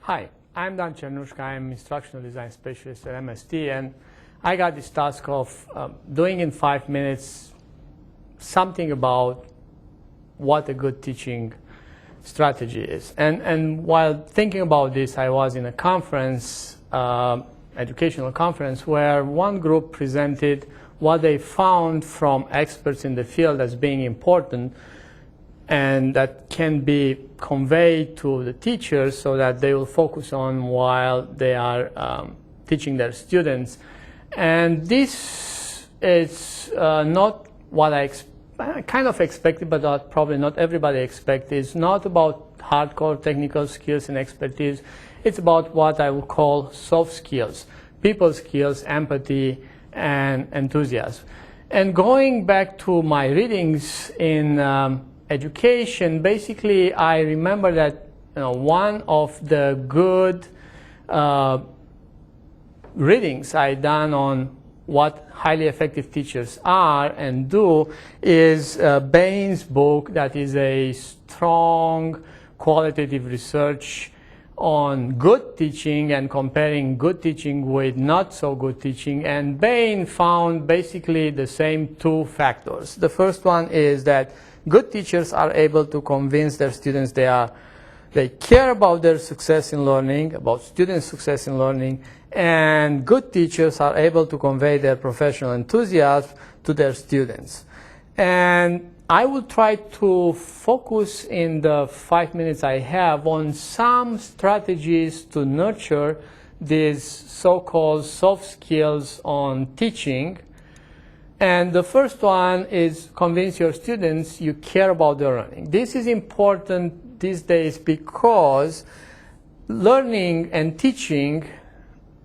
Hi, I'm Cernusca. I'm Instructional Design Specialist at MST, and I got this task of doing in 5 minutes something about what a good teaching strategy is. And while thinking about this, I was in a conference, educational conference, where one group presented what they found from experts in the field as being important, and that can be conveyed to the teachers so that they will focus on while they are teaching their students. And this is not what I kind of expected, but probably not everybody expected. It's not about hardcore technical skills and expertise. It's about what I would call soft skills, people skills, empathy, and enthusiasm. And going back to my readings in education, basically I remember that one of the good readings I done on what highly effective teachers are and do is Bain's book, that is a strong qualitative research on good teaching and comparing good teaching with not so good teaching. And Bain found basically the same two factors. The first one is that good teachers are able to convince their students they care about their success in learning, about students' success in learning, and good teachers are able to convey their professional enthusiasm to their students. And I will try to focus in the 5 minutes I have on some strategies to nurture these so-called soft skills on teaching. And the first one is convince your students you care about their learning. This is important these days because learning and teaching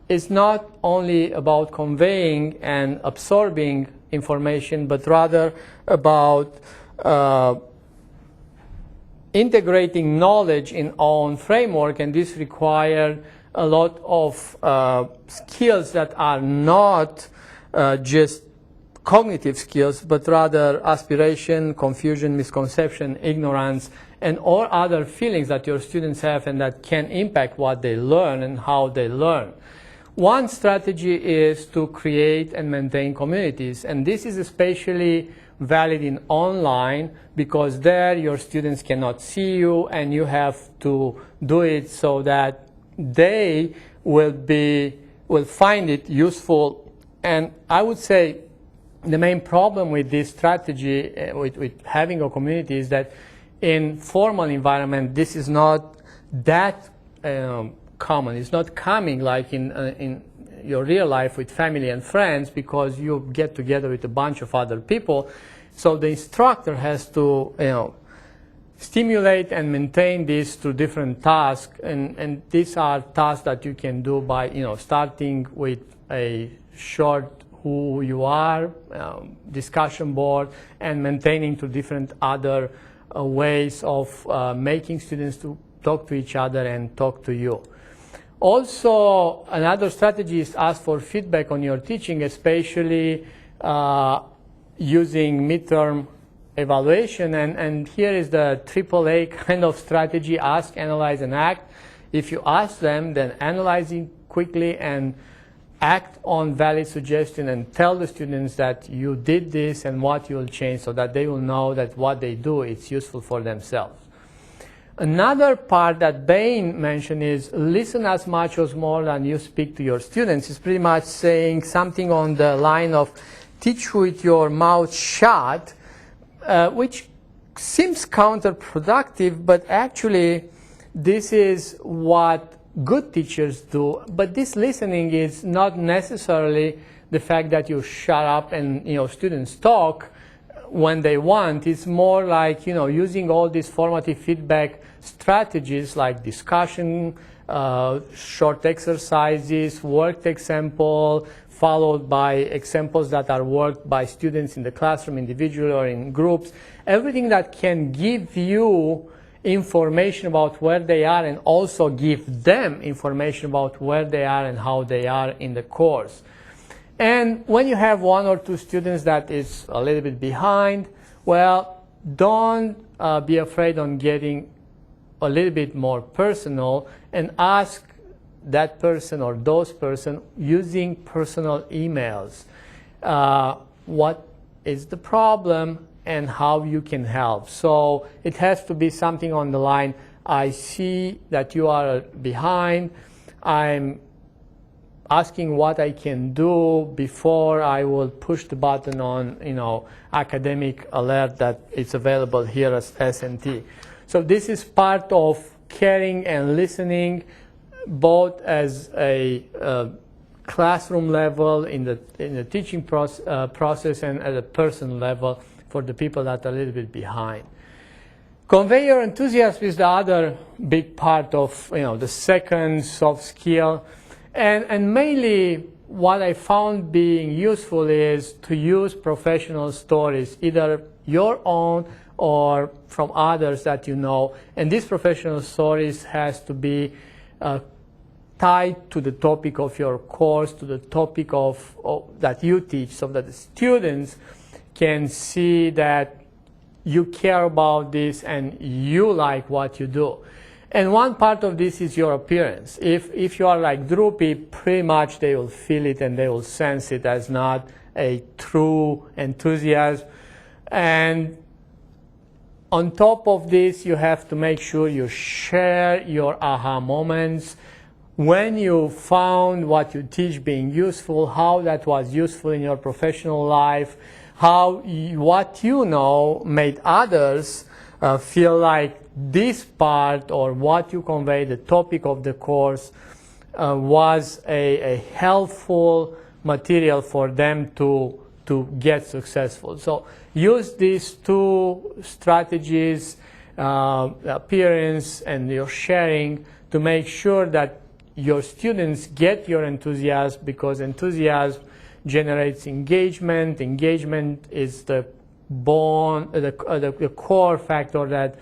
is not only about conveying and absorbing information, but rather about integrating knowledge in our own framework, and this requires a lot of skills that are not just cognitive skills, but rather aspiration, confusion, misconception, ignorance, and all other feelings that your students have and that can impact what they learn and how they learn. One strategy is to create and maintain communities, and this is especially valid in online because there your students cannot see you and you have to do it so that they will find it useful. And I would say the main problem with this strategy, with having a community, is that in formal environment this is not that common. It's not coming like in your real life with family and friends, because you get together with a bunch of other people. So the instructor has to stimulate and maintain this through different tasks, and these are tasks that you can do by starting with a short who you are discussion board, and maintaining to different other ways of making students to talk to each other and talk to you. Also, another strategy is ask for feedback on your teaching, especially using midterm evaluation. And here is the AAA kind of strategy: ask, analyze, and act. If you ask them, then analyzing quickly and act on valid suggestion and tell the students that you did this and what you'll change, so that they will know that what they do is useful for themselves. Another part that Bain mentioned is listen as much or more than you speak to your students. It's pretty much saying something on the line of teach with your mouth shut, which seems counterproductive, but actually this is what good teachers do. But this listening is not necessarily the fact that you shut up and students talk when they want. It's more like using all these formative feedback strategies like discussion, short exercises, worked example, followed by examples that are worked by students in the classroom individually or in groups. Everything that can give you information about where they are and also give them information about where they are and how they are in the course. And when you have one or two students that is a little bit behind, well, don't be afraid on getting a little bit more personal and ask that person or those person using personal emails what is the problem and how you can help. So it has to be something on the line, I see that you are behind, I'm asking what I can do before I will push the button on, academic alert that it's available here as S&T. So this is part of caring and listening, both as a classroom level in the teaching process and at a personal level for the people that are a little bit behind. Convey your enthusiasm is the other big part of the second soft skill, and mainly what I found being useful is to use professional stories, either your own or from others that you know, and these professional stories has to be tied to the topic of your course, to the topic of that you teach, so that the students can see that you care about this and you like what you do. And one part of this is your appearance. If you are like droopy, pretty much they will feel it and they will sense it as not a true enthusiasm. And on top of this, you have to make sure you share your aha moments. When you found what you teach being useful, how that was useful in your professional life, how what you know made others feel like this part or what you convey, the topic of the course, was a helpful material for them to get successful. So use these two strategies, appearance and your sharing, to make sure that your students get your enthusiasm, because enthusiasm generates engagement. Engagement is the core factor that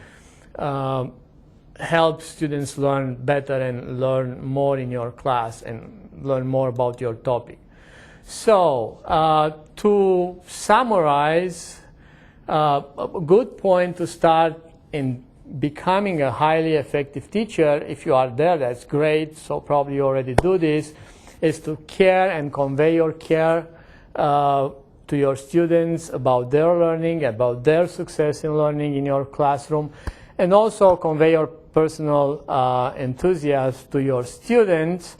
helps students learn better and learn more in your class and learn more about your topic. So to summarize, a good point to start in becoming a highly effective teacher, if you are there, that's great, so probably you already do this, is to care and convey your care to your students about their learning, about their success in learning in your classroom, and also convey your personal enthusiasm to your students.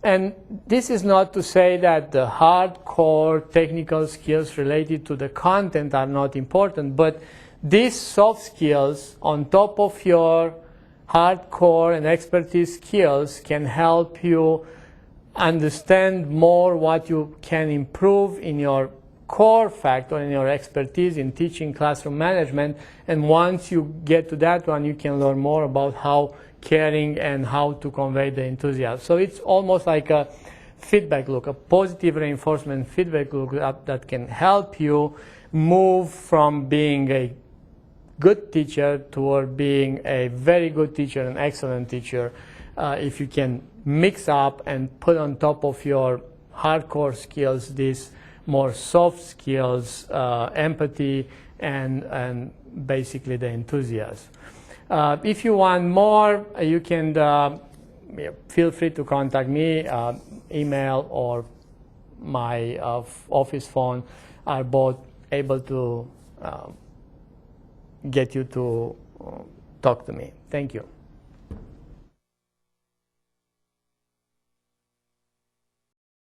And this is not to say that the hardcore technical skills related to the content are not important, but these soft skills on top of your hardcore and expertise skills can help you understand more what you can improve in your core factor, in your expertise in teaching classroom management. And once you get to that one, you can learn more about how caring and how to convey the enthusiasm. So it's almost like a feedback loop, a positive reinforcement feedback loop that can help you move from being a good teacher toward being a very good teacher, an excellent teacher, if you can mix up and put on top of your hardcore skills these more soft skills, empathy, and basically the enthusiasm. If you want more, you can feel free to contact me. Email or my office phone are both able to get you to talk to me. Thank you.